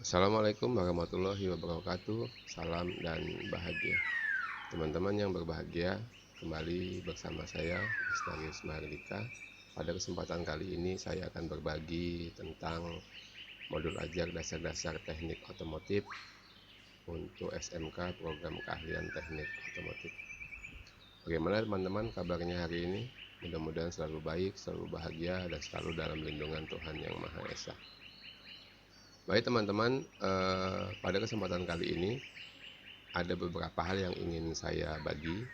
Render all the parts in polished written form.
Assalamualaikum warahmatullahi wabarakatuh. Salam dan bahagia. Teman-teman yang berbahagia, kembali bersama saya, Astarius Mahardika. Pada kesempatan kali ini saya akan berbagi tentang modul ajar dasar-dasar teknik otomotif untuk SMK program keahlian teknik otomotif. Bagaimana teman-teman kabarnya hari ini? Mudah-mudahan selalu baik, selalu bahagia, dan selalu dalam lindungan Tuhan Yang Maha Esa. Baik teman-teman, pada kesempatan kali ini ada beberapa hal yang ingin saya bagi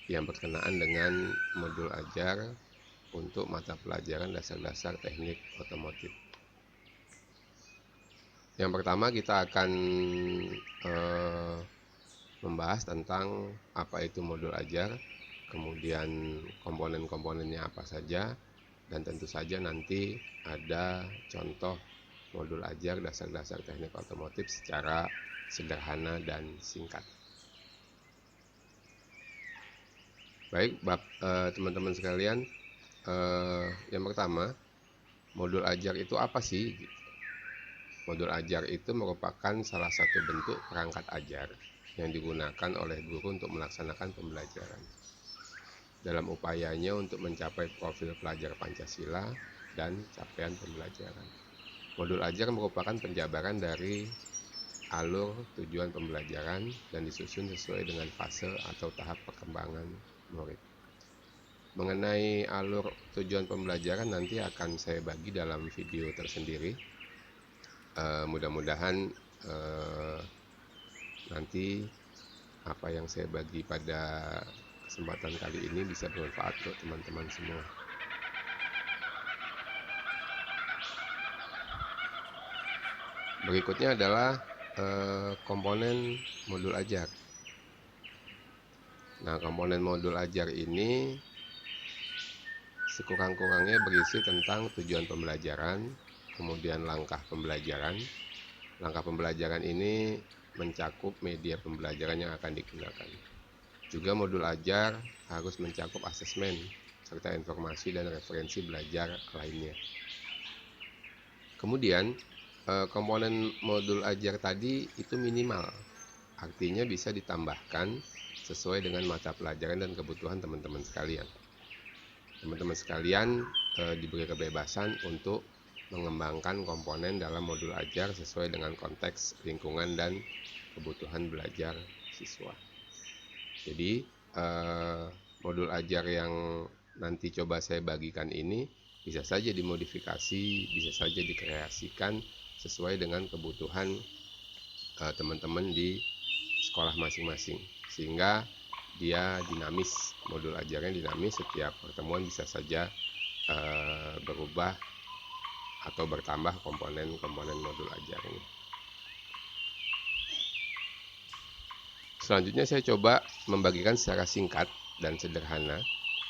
yang berkenaan dengan modul ajar untuk mata pelajaran dasar-dasar teknik otomotif. Yang pertama kita akan membahas tentang apa itu modul ajar, kemudian komponen-komponennya apa saja, dan tentu saja nanti ada contoh modul ajar dasar-dasar teknik otomotif secara sederhana dan singkat. Baik, teman-teman sekalian, yang pertama, modul ajar itu apa sih? Modul ajar itu merupakan salah satu bentuk perangkat ajar yang digunakan oleh guru untuk melaksanakan pembelajaran dalam upayanya untuk mencapai profil pelajar Pancasila dan capaian pembelajaran. Modul ajar merupakan penjabaran dari alur tujuan pembelajaran dan disusun sesuai dengan fase atau tahap perkembangan murid. Mengenai alur tujuan pembelajaran nanti akan saya bagi dalam video tersendiri. Mudah-mudahan nanti apa yang saya bagi pada kesempatan kali ini bisa bermanfaat untuk teman-teman semua. Berikutnya adalah komponen modul ajar. Nah, komponen modul ajar ini sekurang-kurangnya berisi tentang tujuan pembelajaran, kemudian langkah pembelajaran. Langkah pembelajaran ini mencakup media pembelajaran yang akan digunakan. Juga modul ajar harus mencakup asesmen serta informasi dan referensi belajar lainnya. Kemudian komponen modul ajar tadi itu minimal, artinya bisa ditambahkan sesuai dengan mata pelajaran dan kebutuhan teman-teman sekalian. Teman-teman sekalian diberi kebebasan untuk mengembangkan komponen dalam modul ajar sesuai dengan konteks lingkungan dan kebutuhan belajar siswa. Jadi modul ajar yang nanti coba saya bagikan ini bisa saja dimodifikasi, bisa saja dikreasikan sesuai dengan kebutuhan teman-teman di sekolah masing-masing, sehingga dia dinamis, modul ajarnya dinamis, setiap pertemuan bisa saja berubah atau bertambah komponen-komponen modul ajarnya. Selanjutnya saya coba membagikan secara singkat dan sederhana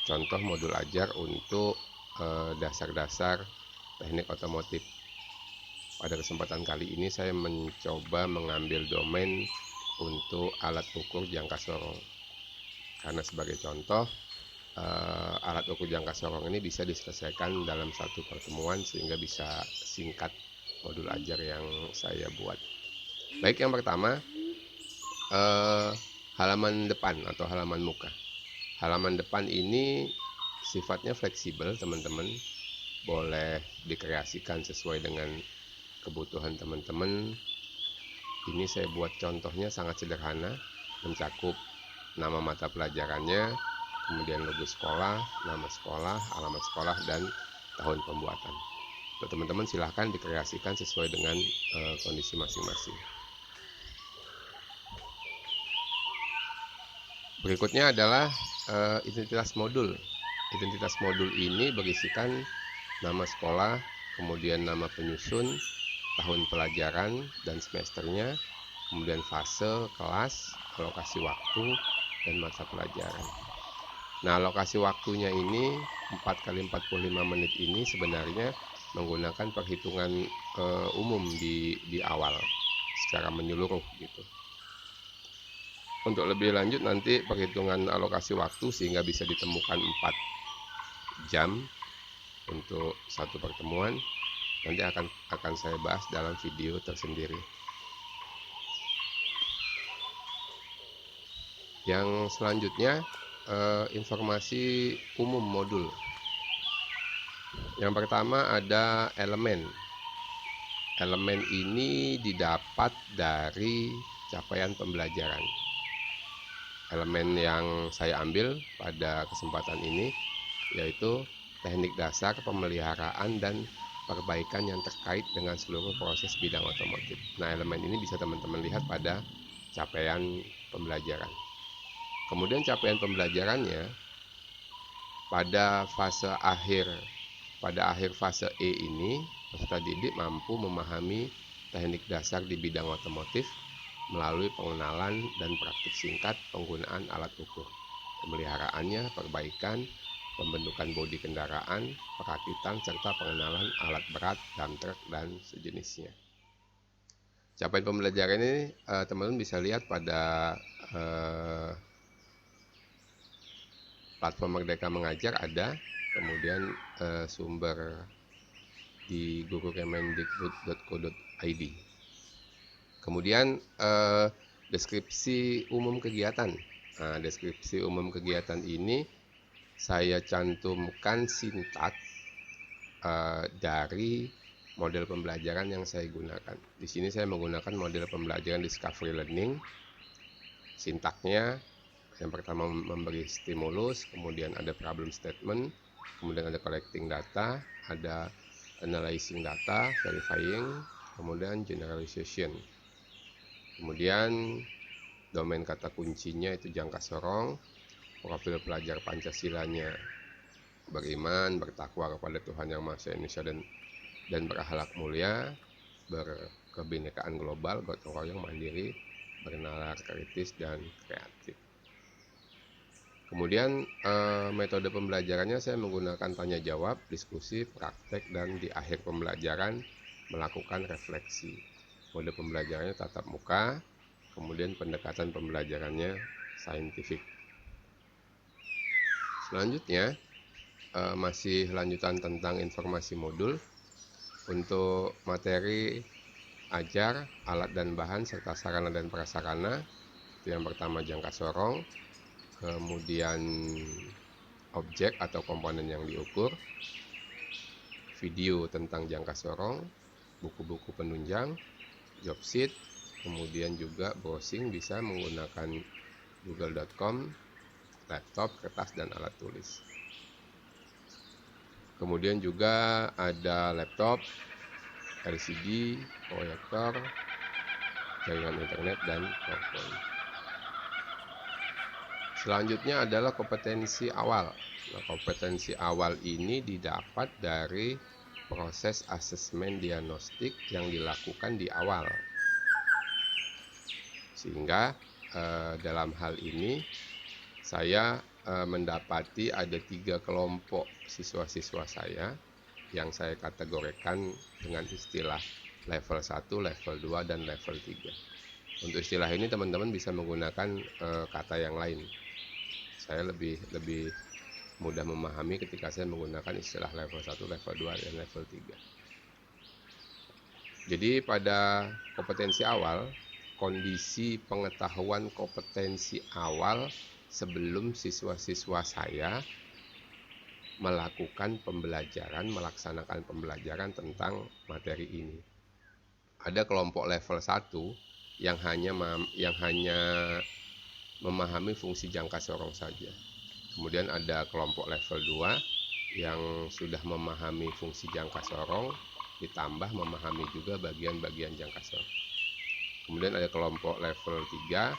contoh modul ajar untuk dasar-dasar teknik otomotif. Pada kesempatan kali ini saya mencoba mengambil domain untuk alat ukur jangka sorong. Karena sebagai contoh, alat ukur jangka sorong ini bisa diselesaikan dalam satu pertemuan sehingga bisa singkat modul ajar yang saya buat. Baik, yang pertama, halaman depan atau halaman muka. Halaman depan ini sifatnya fleksibel, teman-teman. Boleh dikreasikan sesuai dengan kebutuhan teman-teman. Ini saya buat contohnya sangat sederhana, mencakup nama mata pelajarannya, kemudian logo sekolah, nama sekolah, alamat sekolah, dan tahun pembuatan. Untuk teman-teman silahkan dikreasikan sesuai dengan kondisi masing-masing. Berikutnya adalah identitas modul. Identitas modul ini berisikan nama sekolah, kemudian nama penyusun, tahun pelajaran dan semesternya, kemudian fase, kelas, alokasi waktu, dan mata pelajaran. Nah, alokasi waktunya ini 4x45 menit ini sebenarnya menggunakan perhitungan umum di awal secara menyeluruh gitu. Untuk lebih lanjut nanti perhitungan alokasi waktu sehingga bisa ditemukan 4 jam untuk satu pertemuan. Nanti akan saya bahas dalam video tersendiri. Yang selanjutnya informasi umum modul. Yang pertama ada elemen. Elemen ini didapat dari capaian pembelajaran. Elemen yang saya ambil pada kesempatan ini yaitu teknik dasar pemeliharaan dan perbaikan yang terkait dengan seluruh proses bidang otomotif. Nah, elemen ini bisa teman-teman lihat pada capaian pembelajaran. Kemudian capaian pembelajarannya pada akhir fase E ini, peserta didik mampu memahami teknik dasar di bidang otomotif melalui pengenalan dan praktik singkat penggunaan alat ukur, pemeliharaannya, perbaikan, pembentukan bodi kendaraan, perakitan, serta pengenalan alat berat, dump truck, dan sejenisnya. Capaian pembelajaran ini teman-teman bisa lihat pada platform Merdeka Mengajar ada, kemudian sumber di gurukemendikbud.co.id. Kemudian deskripsi umum kegiatan. Nah, deskripsi umum kegiatan ini saya cantumkan sintak dari model pembelajaran yang saya gunakan. Di sini saya menggunakan model pembelajaran Discovery Learning. Sintaknya yang pertama memberi stimulus, kemudian ada problem statement, kemudian ada collecting data, ada analyzing data, verifying, kemudian generalization. Kemudian domain kata kuncinya itu jangka sorong, profil pelajar Pancasilanya beriman, bertakwa kepada Tuhan Yang Maha Esa Indonesia dan berakhlak mulia, berkebinekaan global, gotong royong, mandiri, bernalar kritis dan kreatif. Kemudian metode pembelajarannya saya menggunakan tanya jawab, diskusi, praktek, dan di akhir pembelajaran melakukan refleksi. Mode pembelajarannya tatap muka, kemudian pendekatan pembelajarannya saintifik. Selanjutnya masih lanjutan tentang informasi modul. Untuk materi ajar, alat dan bahan serta sarana dan prasarana, itu yang pertama jangka sorong, kemudian objek atau komponen yang diukur, video tentang jangka sorong, buku-buku penunjang, job sheet, kemudian juga browsing bisa menggunakan google.com, laptop, kertas, dan alat tulis. Kemudian juga ada laptop, LCD, proyektor, jaringan internet, dan telepon. Selanjutnya adalah kompetensi awal. Nah, kompetensi awal ini didapat dari proses asesmen diagnostik yang dilakukan di awal. Sehingga dalam hal ini saya mendapati ada 3 kelompok siswa-siswa saya yang saya kategorikan dengan istilah level 1, level 2, dan level 3. Untuk istilah ini teman-teman bisa menggunakan kata yang lain. Saya lebih mudah memahami ketika saya menggunakan istilah level 1, level 2, dan level 3. Jadi pada kompetensi awal, kondisi pengetahuan kompetensi awal sebelum siswa-siswa saya melakukan pembelajaran, melaksanakan pembelajaran tentang materi ini. Ada kelompok level 1 yang hanya memahami fungsi jangka sorong saja. Kemudian ada kelompok level 2 yang sudah memahami fungsi jangka sorong ditambah memahami juga bagian-bagian jangka sorong. Kemudian ada kelompok level 3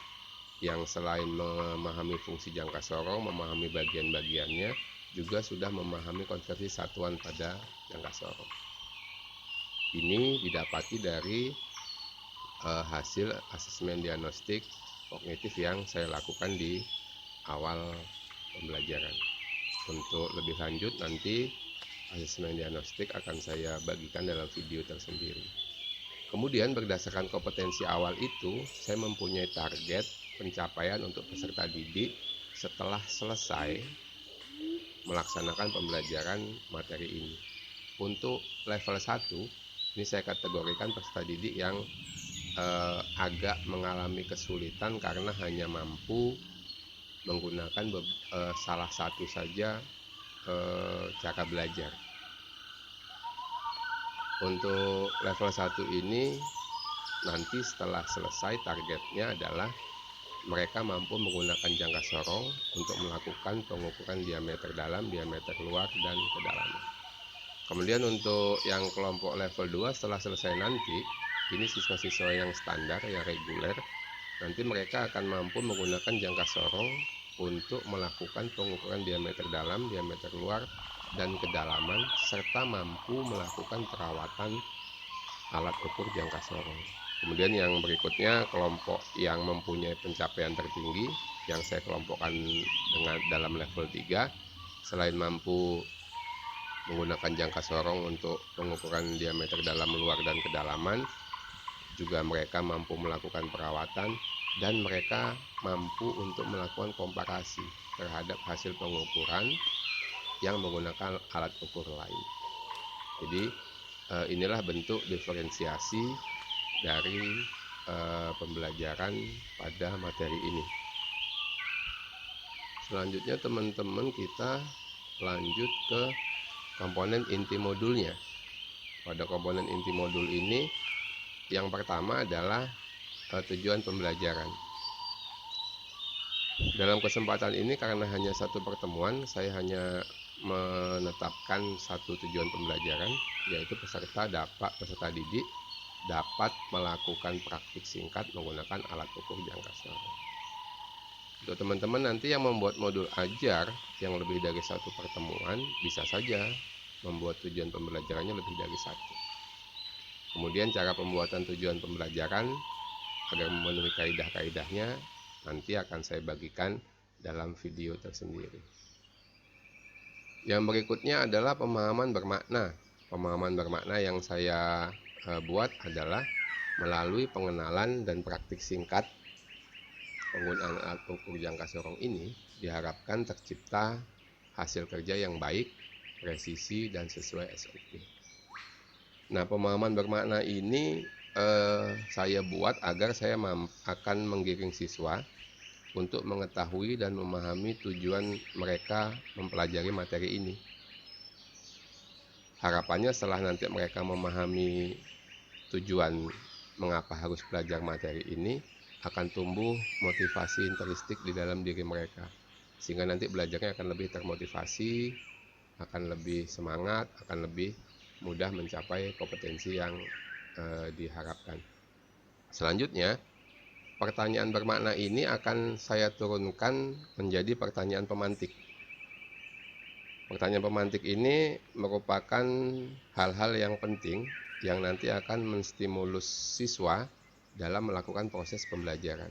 yang selain memahami fungsi jangka sorong, memahami bagian-bagiannya, juga sudah memahami konversi satuan pada jangka sorong. Ini didapati dari hasil asesmen diagnostik kognitif yang saya lakukan di awal pembelajaran. Untuk lebih lanjut nanti asesmen diagnostik akan saya bagikan dalam video tersendiri. Kemudian berdasarkan kompetensi awal itu, saya mempunyai target pencapaian untuk peserta didik setelah selesai melaksanakan pembelajaran materi ini. untuk level 1, ini saya kategorikan peserta didik yang agak mengalami kesulitan karena hanya mampu menggunakan salah satu saja cara belajar. Untuk level 1 ini nanti setelah selesai targetnya adalah mereka mampu menggunakan jangka sorong untuk melakukan pengukuran diameter dalam, diameter luar, dan kedalaman. Kemudian untuk yang kelompok level 2 setelah selesai nanti, ini siswa-siswa yang standar, yang reguler, nanti mereka akan mampu menggunakan jangka sorong untuk melakukan pengukuran diameter dalam, diameter luar, dan kedalaman, serta mampu melakukan perawatan alat ukur jangka sorong. Kemudian yang berikutnya kelompok yang mempunyai pencapaian tertinggi yang saya kelompokkan dengan dalam level 3, selain mampu menggunakan jangka sorong untuk pengukuran diameter dalam, luar, dan kedalaman, juga mereka mampu melakukan perawatan dan mereka mampu untuk melakukan komparasi terhadap hasil pengukuran yang menggunakan alat ukur lain. Jadi inilah bentuk diferensiasi dari pembelajaran pada materi ini. Selanjutnya teman-teman kita lanjut ke komponen inti modulnya. Pada komponen inti modul ini yang pertama adalah tujuan pembelajaran. Dalam kesempatan ini karena hanya satu pertemuan, saya hanya menetapkan satu tujuan pembelajaran, yaitu peserta didik dapat melakukan praktik singkat menggunakan alat ukur jangka sorong. Untuk teman-teman nanti yang membuat modul ajar yang lebih dari satu pertemuan, bisa saja membuat tujuan pembelajarannya lebih dari satu. Kemudian cara pembuatan tujuan pembelajaran agar memenuhi kaidah-kaidahnya nanti akan saya bagikan dalam video tersendiri. Yang berikutnya adalah pemahaman bermakna. Pemahaman bermakna yang saya buat adalah melalui pengenalan dan praktik singkat penggunaan alat ukur jangka sorong ini diharapkan tercipta hasil kerja yang baik, presisi, dan sesuai SOP. Nah, pemahaman bermakna ini saya buat agar saya akan menggiring siswa untuk mengetahui dan memahami tujuan mereka mempelajari materi ini. Harapannya setelah nanti mereka memahami tujuan mengapa harus belajar materi ini, akan tumbuh motivasi intrinsik di dalam diri mereka. Sehingga nanti belajarnya akan lebih termotivasi, akan lebih semangat, akan lebih mudah mencapai kompetensi yang diharapkan. Selanjutnya, pertanyaan bermakna ini akan saya turunkan menjadi pertanyaan pemantik. Pertanyaan pemantik ini merupakan hal-hal yang penting yang nanti akan menstimulus siswa dalam melakukan proses pembelajaran.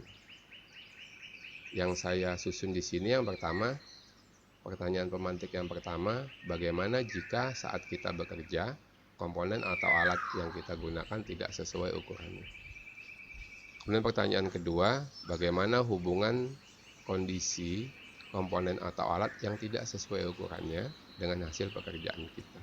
Yang saya susun di sini yang pertama, pertanyaan pemantik yang pertama, bagaimana jika saat kita bekerja, komponen atau alat yang kita gunakan tidak sesuai ukurannya? Kemudian pertanyaan kedua, bagaimana hubungan kondisi komponen atau alat yang tidak sesuai ukurannya dengan hasil pekerjaan kita?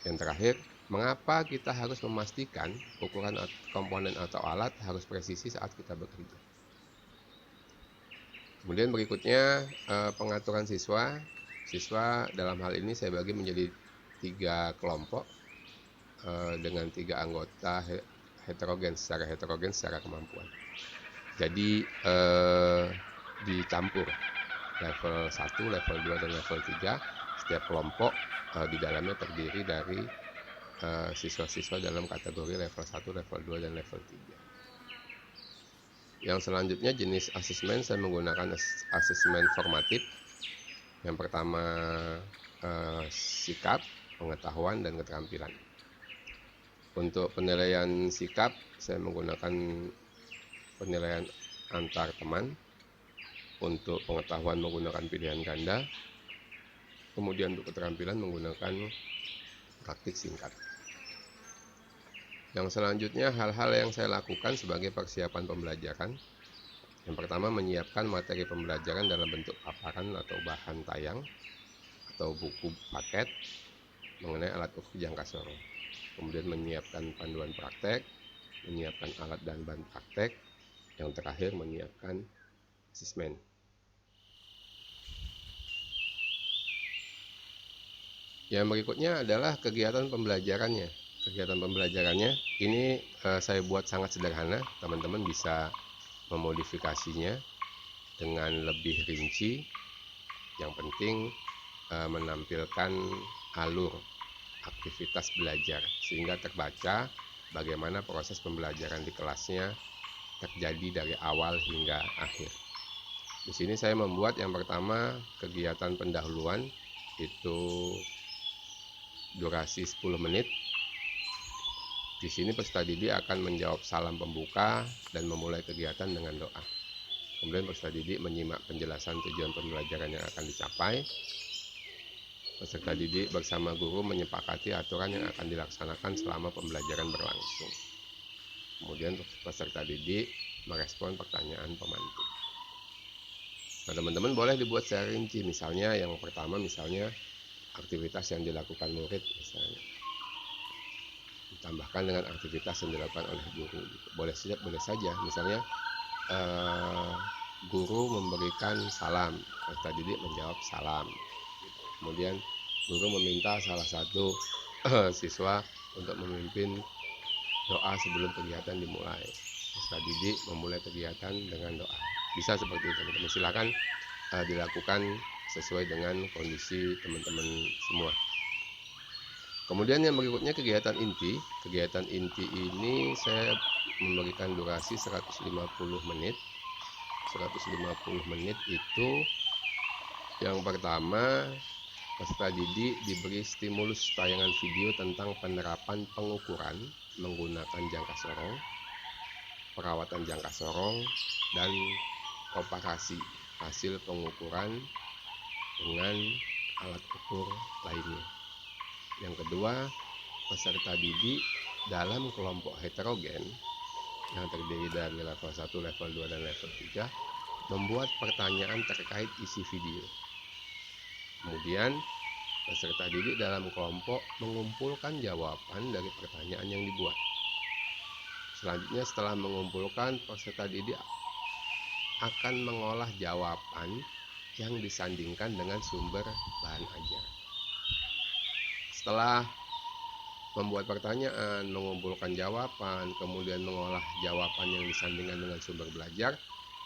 Yang terakhir, mengapa kita harus memastikan ukuran komponen atau alat harus presisi saat kita bekerja? Kemudian berikutnya pengaturan siswa. Siswa dalam hal ini saya bagi menjadi 3 kelompok dengan 3 anggota heterogen secara kemampuan. Jadi dicampur level 1, level 2, dan level 3. Setiap kelompok di dalamnya terdiri dari siswa-siswa dalam kategori level 1, level 2, dan level 3. Yang selanjutnya jenis asesmen, saya menggunakan asesmen formatif. Yang pertama sikap, pengetahuan, dan keterampilan. Untuk penilaian sikap, saya menggunakan penilaian antar teman. Untuk pengetahuan menggunakan pilihan ganda. Kemudian untuk keterampilan menggunakan praktik singkat. Yang selanjutnya hal-hal yang saya lakukan sebagai persiapan pembelajaran. Yang pertama, menyiapkan materi pembelajaran dalam bentuk paparan atau bahan tayang atau buku paket. mengenai alat ukur jangka sorong. Kemudian menyiapkan panduan praktek, menyiapkan alat dan bahan praktek, yang terakhir menyiapkan asesmen. Yang berikutnya adalah kegiatan pembelajarannya. Kegiatan pembelajarannya ini saya buat sangat sederhana, teman-teman bisa memodifikasinya dengan lebih rinci. Yang penting menampilkan alur aktivitas belajar sehingga terbaca bagaimana proses pembelajaran di kelasnya terjadi dari awal hingga akhir. Di sini saya membuat yang pertama kegiatan pendahuluan, itu durasi 10 menit. Di sini peserta didik akan menjawab salam pembuka dan memulai kegiatan dengan doa. Kemudian peserta didik menyimak penjelasan tujuan pembelajaran yang akan dicapai. Peserta didik bersama guru menyepakati aturan yang akan dilaksanakan selama pembelajaran berlangsung. Kemudian peserta didik merespon pertanyaan pemandu. Nah, teman-teman boleh dibuat secara rinci, misalnya yang pertama misalnya aktivitas yang dilakukan murid misalnya. Ditambahkan dengan aktivitas yang dilakukan oleh guru. Boleh saja misalnya guru memberikan salam, peserta didik menjawab salam. Kemudian guru meminta salah satu siswa untuk memimpin doa sebelum kegiatan dimulai. Peserta didik memulai kegiatan dengan doa. Bisa seperti itu, teman-teman. Silakan dilakukan sesuai dengan kondisi teman-teman semua. Kemudian yang berikutnya kegiatan inti. Kegiatan inti ini saya memberikan durasi 150 menit. 150 menit itu yang pertama, peserta didik diberi stimulus tayangan video tentang penerapan pengukuran menggunakan jangka sorong, perawatan jangka sorong, dan komparasi hasil pengukuran dengan alat ukur lainnya. Yang kedua, peserta didik dalam kelompok heterogen yang terdiri dari level 1, level 2, dan level 3 membuat pertanyaan terkait isi video. Kemudian peserta didik dalam kelompok mengumpulkan jawaban dari pertanyaan yang dibuat. Selanjutnya setelah mengumpulkan, peserta didik akan mengolah jawaban yang disandingkan dengan sumber bahan ajar. Setelah membuat pertanyaan, mengumpulkan jawaban, kemudian mengolah jawaban yang disandingkan dengan sumber belajar,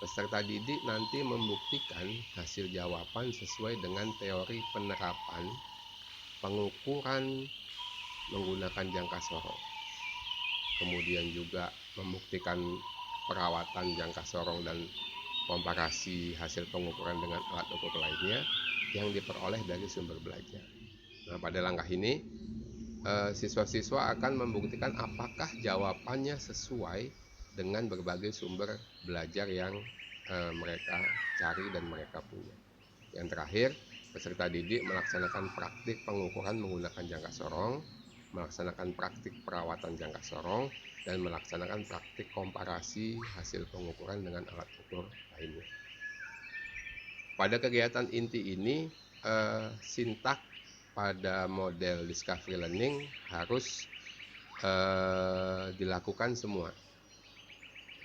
peserta didik nanti membuktikan hasil jawaban sesuai dengan teori penerapan pengukuran menggunakan jangka sorong. Kemudian juga membuktikan perawatan jangka sorong dan komparasi hasil pengukuran dengan alat ukur lainnya yang diperoleh dari sumber belajar. Nah, pada langkah ini siswa-siswa akan membuktikan apakah jawabannya sesuai dengan berbagai sumber belajar yang mereka cari dan mereka punya. Yang terakhir, peserta didik melaksanakan praktik pengukuran menggunakan jangka sorong, melaksanakan praktik perawatan jangka sorong, dan melaksanakan praktik komparasi hasil pengukuran dengan alat ukur lainnya. Pada kegiatan inti ini, sintak pada model discovery learning harus dilakukan semua,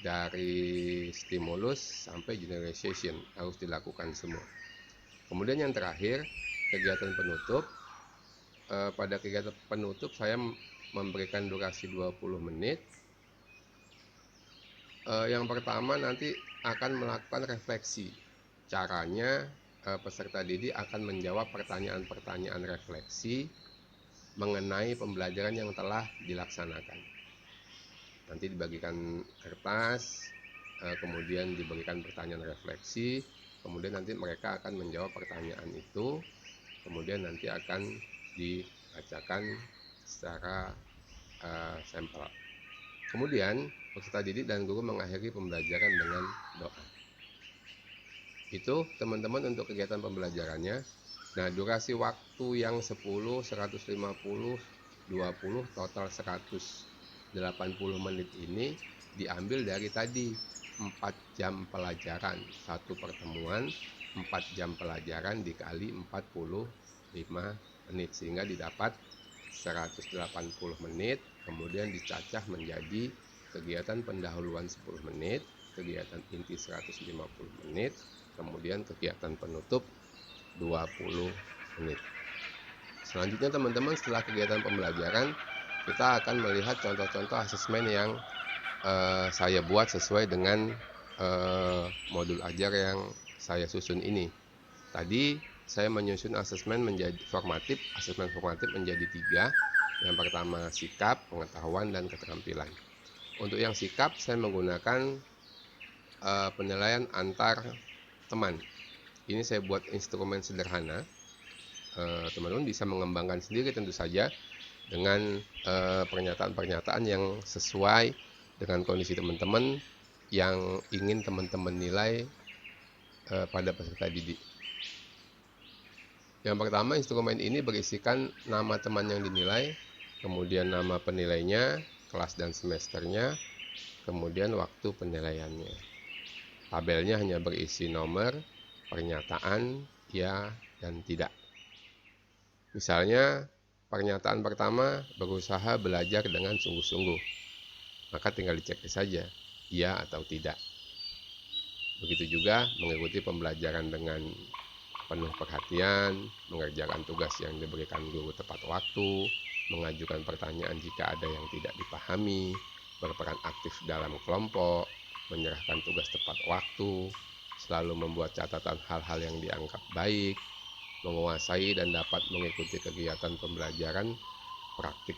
dari stimulus sampai generalization harus dilakukan semua. Kemudian yang terakhir, kegiatan penutup. Pada kegiatan penutup saya memberikan durasi 20 menit. Yang pertama nanti akan melakukan refleksi. Caranya peserta didik akan menjawab pertanyaan-pertanyaan refleksi mengenai pembelajaran yang telah dilaksanakan. Nanti dibagikan kertas, kemudian diberikan pertanyaan refleksi, kemudian nanti mereka akan menjawab pertanyaan itu, kemudian nanti akan dibacakan secara sampel. Kemudian peserta didik dan guru mengakhiri pembelajaran dengan doa. Itu teman-teman untuk kegiatan pembelajarannya. Nah, durasi waktu yang 10, 150, 20, total 180 menit ini diambil dari tadi 4 jam pelajaran, satu pertemuan 4 jam pelajaran dikali 45 menit, sehingga didapat 180 menit, kemudian dicacah menjadi kegiatan pendahuluan 10 menit, kegiatan inti 150 menit, kemudian kegiatan penutup 20 menit. Selanjutnya teman-teman, setelah kegiatan pembelajaran, kita akan melihat contoh-contoh asesmen yang saya buat sesuai dengan modul ajar yang saya susun ini. Tadi saya menyusun asesmen formatif menjadi 3. Yang pertama sikap, pengetahuan, dan keterampilan. Untuk yang sikap, saya menggunakan penilaian antar teman. Ini saya buat instrumen sederhana. Teman-teman bisa mengembangkan sendiri tentu saja dengan pernyataan-pernyataan yang sesuai dengan kondisi teman-teman yang ingin teman-teman nilai pada peserta didik. Yang pertama, instrumen ini berisikan nama teman yang dinilai, kemudian nama penilainya, kelas dan semesternya, kemudian waktu penilaiannya. Tabelnya hanya berisi nomor, pernyataan, ya, dan tidak. Misalnya, pernyataan pertama, berusaha belajar dengan sungguh-sungguh. Maka tinggal dicek saja, iya atau tidak. Begitu juga mengikuti pembelajaran dengan penuh perhatian, mengerjakan tugas yang diberikan guru tepat waktu, mengajukan pertanyaan jika ada yang tidak dipahami, berperan aktif dalam kelompok, menyerahkan tugas tepat waktu, selalu membuat catatan hal-hal yang dianggap baik, menguasai dan dapat mengikuti kegiatan pembelajaran praktik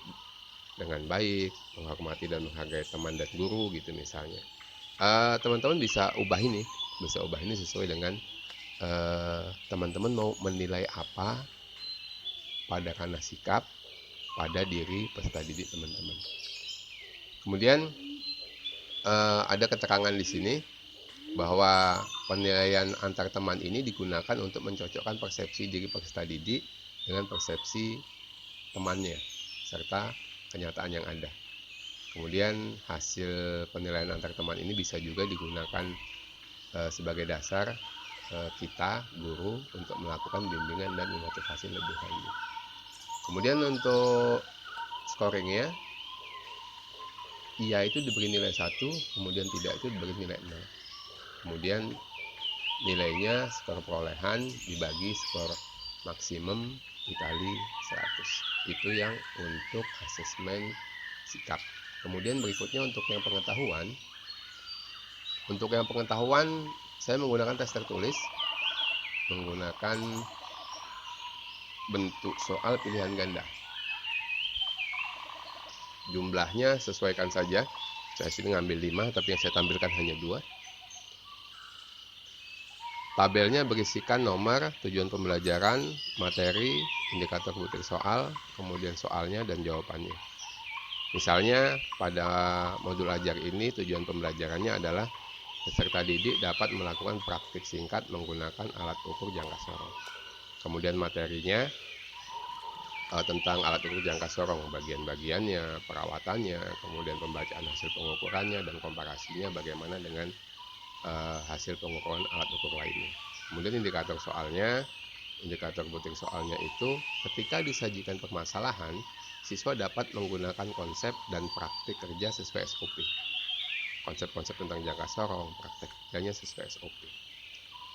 dengan baik, menghormati dan menghargai teman dan guru gitu misalnya. Teman-teman bisa ubah ini sesuai dengan teman-teman mau menilai apa pada ranah sikap pada diri peserta didik teman-teman. Kemudian ada keterangan di sini bahwa penilaian antar teman ini digunakan untuk mencocokkan persepsi diri peserta didik dengan persepsi temannya serta kenyataan yang ada. Kemudian hasil penilaian antar teman ini bisa juga digunakan sebagai dasar kita, guru, untuk melakukan bimbingan dan motivasi lebih lanjut. Kemudian untuk scoringnya, iya itu diberi nilai 1, kemudian tidak itu diberi nilai 0. Kemudian nilainya skor perolehan dibagi skor maksimum dikali 100. Itu yang untuk asesmen sikap. Kemudian berikutnya untuk yang pengetahuan. Untuk yang pengetahuan, saya menggunakan tes tertulis, menggunakan bentuk soal pilihan ganda. Jumlahnya sesuaikan saja. Saya sini ngambil 5, tapi yang saya tampilkan hanya 2. Tabelnya berisikan nomor, tujuan pembelajaran, materi, indikator butir soal, kemudian soalnya dan jawabannya. Misalnya pada modul ajar ini tujuan pembelajarannya adalah peserta didik dapat melakukan praktik singkat menggunakan alat ukur jangka sorong. Kemudian materinya tentang alat ukur jangka sorong, bagian-bagiannya, perawatannya, kemudian pembacaan hasil pengukurannya dan komparasinya bagaimana dengan hasil pengukuran alat ukur lainnya. Kemudian indikator soalnya, indikator butir soalnya itu ketika disajikan permasalahan, siswa dapat menggunakan konsep dan praktik kerja sesuai SOP. Konsep-konsep tentang jangka sorong, praktek kerjanya sesuai SOP.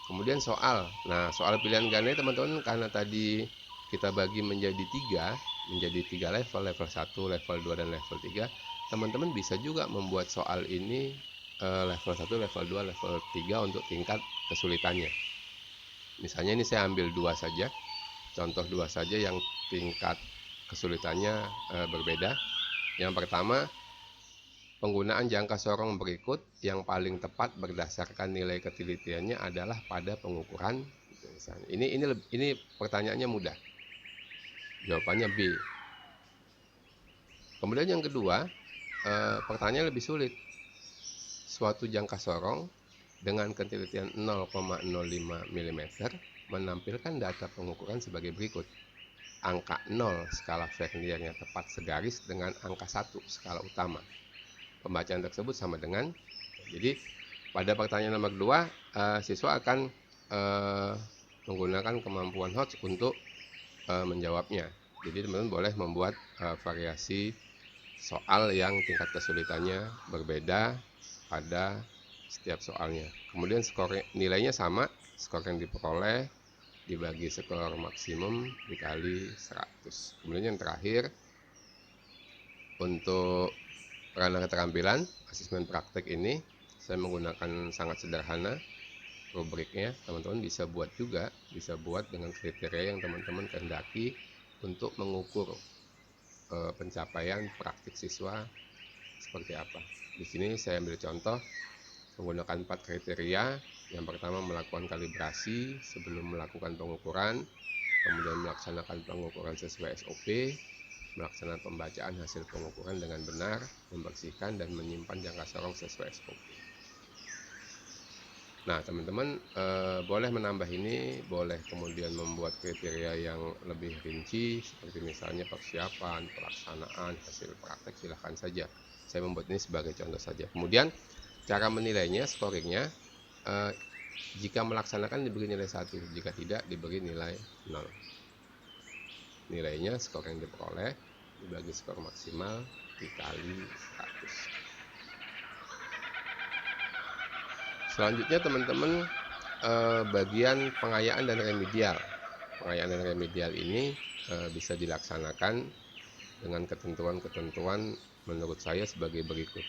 Kemudian soal. Nah, soal pilihan ganda teman-teman karena tadi kita bagi menjadi 3 level, level 1, level 2, dan level 3. Teman-teman bisa juga membuat soal ini level 1, level 2, level 3 untuk tingkat kesulitannya. Misalnya ini saya ambil 2 saja. Contoh 2 saja yang tingkat kesulitannya berbeda. Yang pertama, penggunaan jangka sorong berikut yang paling tepat berdasarkan nilai ketelitiannya adalah pada pengukuran. Misalnya. Ini pertanyaannya mudah. Jawabannya B. Kemudian yang kedua, pertanyaan lebih sulit. Suatu jangka sorong dengan ketelitian 0,05 mm menampilkan data pengukuran sebagai berikut. Angka 0 skala Verniernya tepat segaris dengan angka 1 skala utama. Pembacaan tersebut sama dengan, jadi pada pertanyaan nomor 2 siswa akan menggunakan kemampuan HOTS untuk menjawabnya. Jadi teman-teman boleh membuat variasi soal yang tingkat kesulitannya berbeda pada setiap soalnya. Kemudian nilainya sama, skor yang diperoleh dibagi skor maksimum dikali 100. Kemudian yang terakhir, untuk ranah keterampilan asesmen praktek ini saya menggunakan sangat sederhana rubriknya. Teman-teman bisa buat dengan kriteria yang teman-teman kehendaki untuk mengukur pencapaian praktik siswa seperti apa. Di sini saya ambil contoh menggunakan 4 kriteria. Yang pertama, melakukan kalibrasi sebelum melakukan pengukuran, kemudian melaksanakan pengukuran sesuai SOP, melaksanakan pembacaan hasil pengukuran dengan benar, membersihkan dan menyimpan jangka sorong sesuai SOP. Nah, teman-teman boleh menambah ini, boleh kemudian membuat kriteria yang lebih rinci, seperti misalnya persiapan, pelaksanaan, hasil praktek, silahkan saja. Saya membuat ini sebagai contoh saja. Kemudian cara menilainya, scoringnya, jika melaksanakan diberi nilai 1, jika tidak diberi nilai 0. Nilainya skor yang diperoleh dibagi skor maksimal dikali 100. Selanjutnya teman-teman, bagian pengayaan dan remedial. Pengayaan dan remedial ini bisa dilaksanakan dengan ketentuan-ketentuan menurut saya sebagai berikut.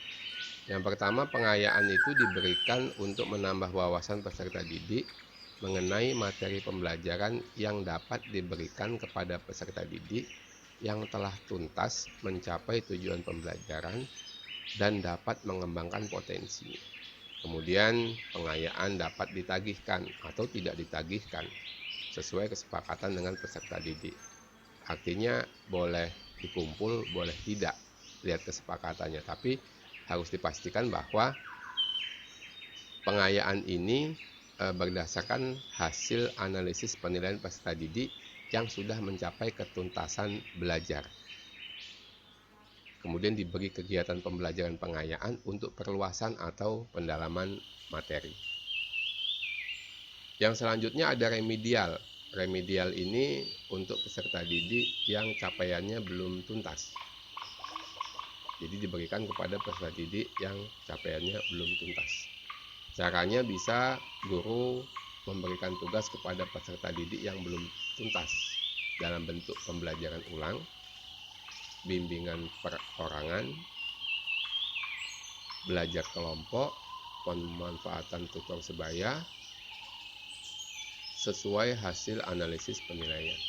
Yang pertama, pengayaan itu diberikan untuk menambah wawasan peserta didik mengenai materi pembelajaran yang dapat diberikan kepada peserta didik yang telah tuntas mencapai tujuan pembelajaran dan dapat mengembangkan potensi. Kemudian pengayaan dapat ditagihkan atau tidak ditagihkan sesuai kesepakatan dengan peserta didik. Artinya boleh dikumpul, boleh tidak, lihat kesepakatannya, tapi harus dipastikan bahwa pengayaan ini berdasarkan hasil analisis penilaian peserta didik yang sudah mencapai ketuntasan belajar. Kemudian diberi kegiatan pembelajaran pengayaan untuk perluasan atau pendalaman materi. Yang selanjutnya ada remedial. Remedial ini untuk peserta didik yang capaiannya belum tuntas. Jadi diberikan kepada peserta didik yang capaiannya belum tuntas. Caranya bisa guru memberikan tugas kepada peserta didik yang belum tuntas dalam bentuk pembelajaran ulang, bimbingan perorangan, belajar kelompok, pemanfaatan tutor sebaya, sesuai hasil analisis penilaian.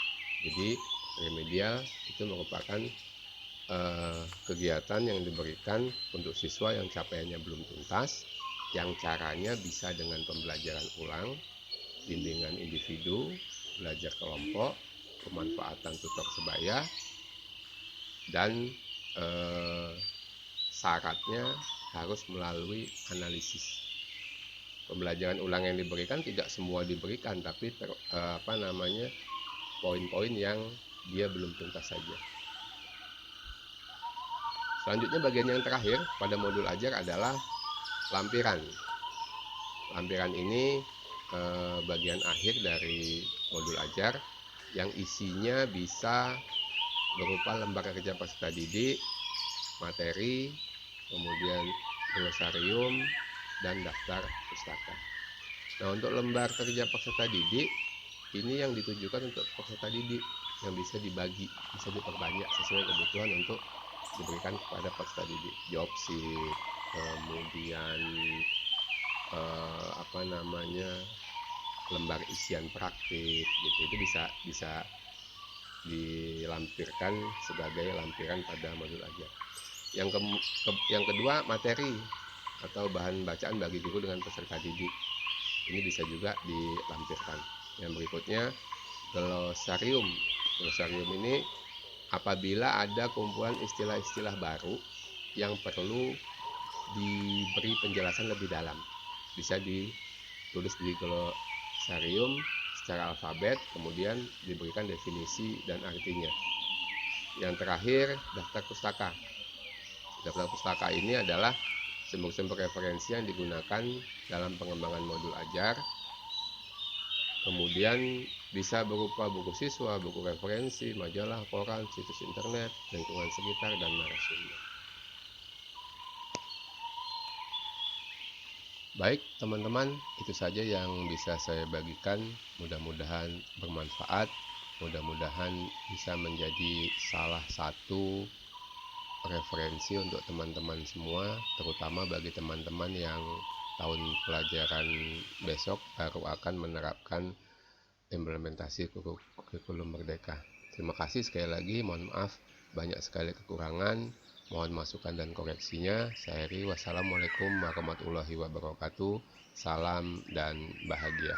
Jadi remedial itu merupakan kegiatan yang diberikan untuk siswa yang capaiannya belum tuntas, yang caranya bisa dengan pembelajaran ulang, bimbingan individu, belajar kelompok, pemanfaatan tutor sebaya, dan syaratnya harus melalui analisis. Pembelajaran ulang yang diberikan tidak semua diberikan, tapi poin-poin yang dia belum tuntas saja. Selanjutnya bagian yang terakhir pada modul ajar adalah lampiran. Lampiran ini bagian akhir dari modul ajar yang isinya bisa berupa lembar kerja peserta didik, materi, kemudian glosarium, dan daftar pustaka. Nah, untuk lembar kerja peserta didik ini yang ditujukan untuk peserta didik yang bisa dibagi, bisa diperbanyak sesuai kebutuhan untuk diberikan kepada peserta didik. Job sheet, kemudian lembar isian praktik gitu, itu bisa dilampirkan sebagai lampiran pada modul ajar. Yang kedua, materi atau bahan bacaan bagi guru dengan peserta didik. Ini bisa juga dilampirkan. Yang berikutnya, glosarium. Glosarium ini apabila ada kumpulan istilah-istilah baru yang perlu diberi penjelasan lebih dalam, bisa ditulis di glosarium secara alfabet, kemudian diberikan definisi dan artinya. Yang terakhir, daftar pustaka. Daftar pustaka ini adalah sumber-sumber referensi yang digunakan dalam pengembangan modul ajar. Kemudian bisa berupa buku siswa, buku referensi, majalah, koran, situs internet, lingkungan sekitar, dan narasumber. Baik teman-teman, itu saja yang bisa saya bagikan. Mudah-mudahan bermanfaat, mudah-mudahan bisa menjadi salah satu referensi untuk teman-teman semua, terutama bagi teman-teman yang tahun pelajaran besok baru akan menerapkan implementasi kurikulum Merdeka. Terima kasih sekali lagi, mohon maaf banyak sekali kekurangan. Mohon masukan dan koreksinya. Saya Ri, wassalamualaikum warahmatullahi wabarakatuh. Salam dan bahagia.